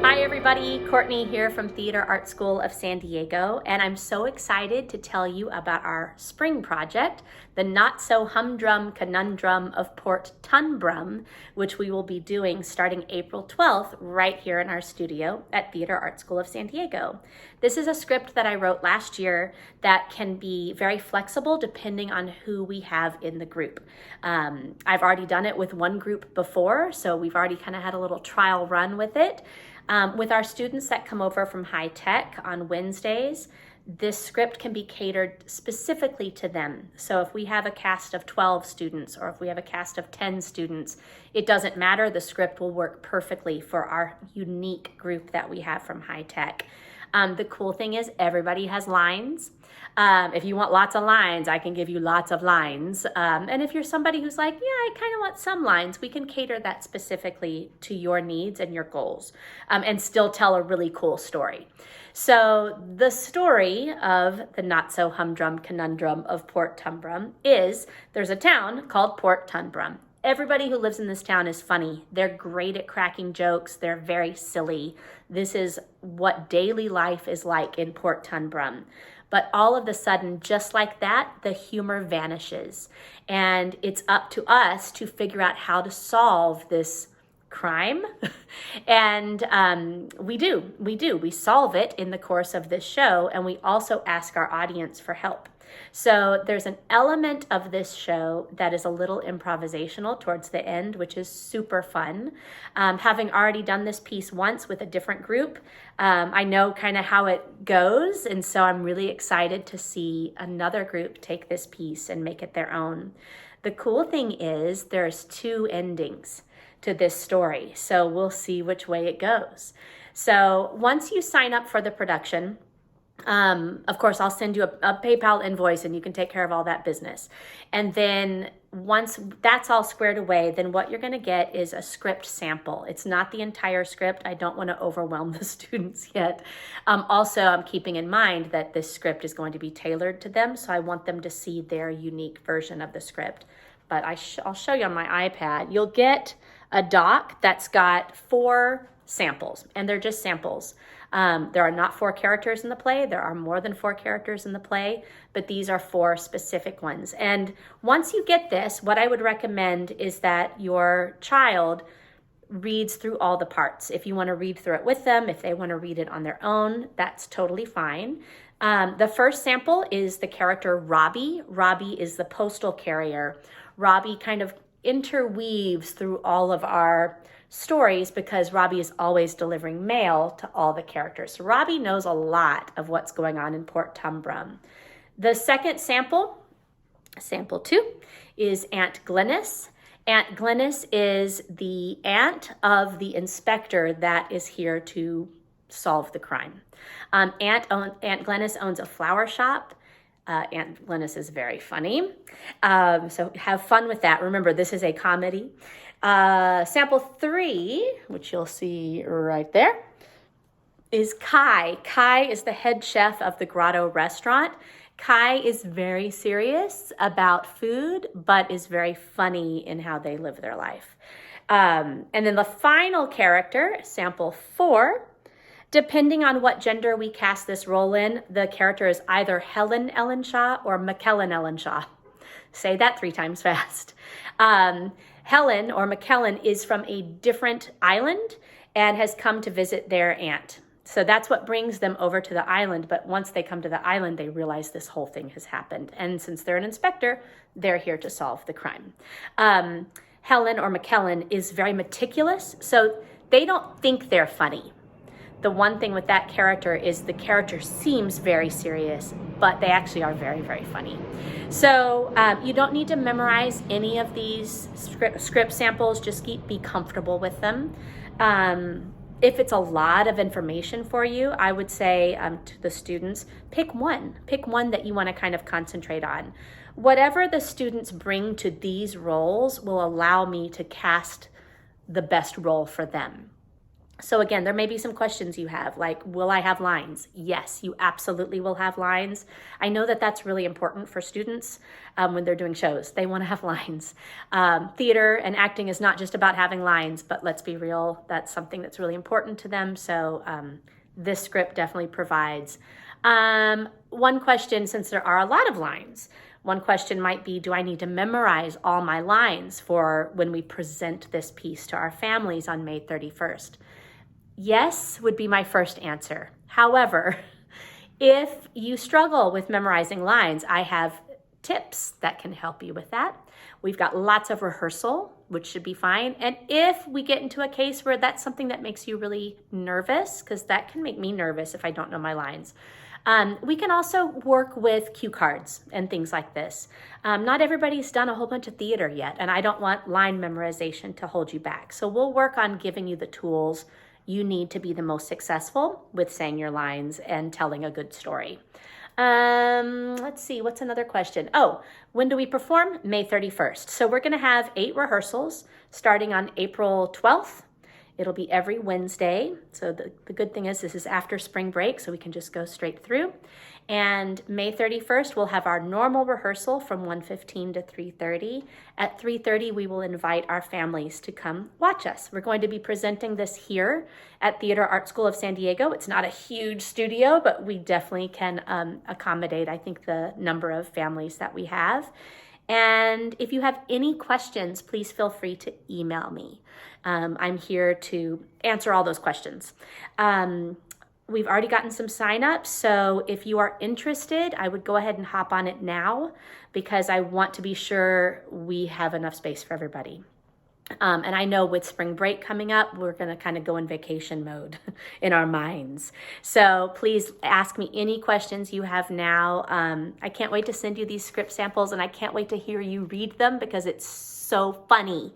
Hi everybody, Courtney here from Theater Art School of San Diego, and I'm so excited to tell you about our spring project, the Not So Humdrum Conundrum of Port Tunbrum, which we will be doing starting April 12th right here in our studio at Theater Art School of San Diego. This is a script that I wrote last year that can be very flexible depending on who we have in the group. I've already done it with one group before, so we've already kind of had a little trial run with it. With our students that come over from high tech on Wednesdays, this script can be catered specifically to them. So if we have a cast of 12 students or if we have a cast of 10 students, it doesn't matter. The script will work perfectly for our unique group that we have from high tech. The cool thing is everybody has lines. If you want lots of lines, I can give you lots of lines. And if you're somebody who's like, yeah, I kind of want some lines, we can cater that specifically to your needs and your goals, and still tell a really cool story. So the story of the Not So Humdrum Conundrum of Port Tunbrum is there's a town called Port Tunbrum. Everybody who lives in this town is funny. They're great at cracking jokes. They're very silly. This is what daily life is like in Port Tunbrum. But all of a sudden, just like that, the humor vanishes. And it's up to us to figure out how to solve this crime. And we do. We solve it in the course of this show, and we also ask our audience for help. So there's an element of this show that is a little improvisational towards the end, which is super fun. Having already done this piece once with a different group, I know kind of how it goes, and so I'm really excited to see another group take this piece and make it their own. The cool thing is there's two endings to this story, so we'll see which way it goes. So once you sign up for the production, of course, I'll send you a PayPal invoice and you can take care of all that business. And then once that's all squared away, then what you're going to get is a script sample. It's not the entire script. I don't want to overwhelm the students yet. Also, I'm keeping in mind that this script is going to be tailored to them, so I want them to see their unique version of the script. But I'll show you on my iPad. You'll get a doc that's got 4 samples, and they're just samples. There are not 4 characters in the play. There are more than 4 characters in the play, but these are 4 specific ones. And once you get this, what I would recommend is that your child reads through all the parts. If you want to read through it with them, if they want to read it on their own, that's totally fine. The first sample is the character Robbie. Robbie is the postal carrier. Robbie kind of interweaves through all of our stories because Robbie is always delivering mail to all the characters. So Robbie knows a lot of what's going on in Port Tunbrum. The second sample, sample 2, is Aunt Glennis. Aunt Glennis is the aunt of the inspector that is here to solve the crime. Aunt Glennis owns a flower shop. Aunt Glennis is very funny. So have fun with that. Remember, this is a comedy. Sample 3, which you'll see right there, is Kai. Kai is the head chef of the Grotto restaurant. Kai is very serious about food, but is very funny in how they live their life. And then the final character, sample 4, depending on what gender we cast this role in, the character is either Helen Ellenshaw or McKellen Ellenshaw. Say that 3 times fast. Helen or McKellen is from a different island and has come to visit their aunt. So that's what brings them over to the island. But once they come to the island, they realize this whole thing has happened. And since they're an inspector, they're here to solve the crime. Helen or McKellen is very meticulous, so they don't think they're funny. The one thing with that character is the character seems very serious, but they actually are very, very funny. So you don't need to memorize any of these script samples. Just be comfortable with them. If it's a lot of information for you, I would say to the students, pick one that you want to kind of concentrate on. Whatever the students bring to these roles will allow me to cast the best role for them. So again, there may be some questions you have, like, will I have lines? Yes, you absolutely will have lines. I know that that's really important for students when they're doing shows. They want to have lines. Theater and acting is not just about having lines, but let's be real, that's something that's really important to them. So this script definitely provides. One question, since there are a lot of lines, one question might be, do I need to memorize all my lines for when we present this piece to our families on May 31st? Yes would be my first answer. However, if you struggle with memorizing lines, I have tips that can help you with that. We've got lots of rehearsal, which should be fine. And if we get into a case where that's something that makes you really nervous, because that can make me nervous if I don't know my lines, we can also work with cue cards and things like this. Not everybody's done a whole bunch of theater yet, and I don't want line memorization to hold you back. So we'll work on giving you the tools you need to be the most successful with saying your lines and telling a good story. Let's see, what's another question? Oh, when do we perform? May 31st. So we're gonna have 8 rehearsals starting on April 12th. It'll be every Wednesday. So the good thing is this is after spring break, so we can just go straight through. And May 31st, we'll have our normal rehearsal from 1:15 to 3:30. At 3:30, we will invite our families to come watch us. We're going to be presenting this here at Theater Art School of San Diego. It's not a huge studio, but we definitely can accommodate, I think, the number of families that we have. And if you have any questions, please feel free to email me. I'm here to answer all those questions. We've already gotten some signups, so if you are interested, I would go ahead and hop on it now because I want to be sure we have enough space for everybody. And I know with spring break coming up, we're going to kind of go in vacation mode in our minds. So please ask me any questions you have now. I can't wait to send you these script samples, and I can't wait to hear you read them because it's so funny.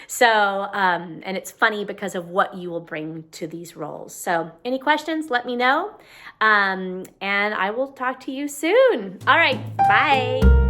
So, and it's funny because of what you will bring to these roles. So any questions, let me know. And I will talk to you soon. All right, bye.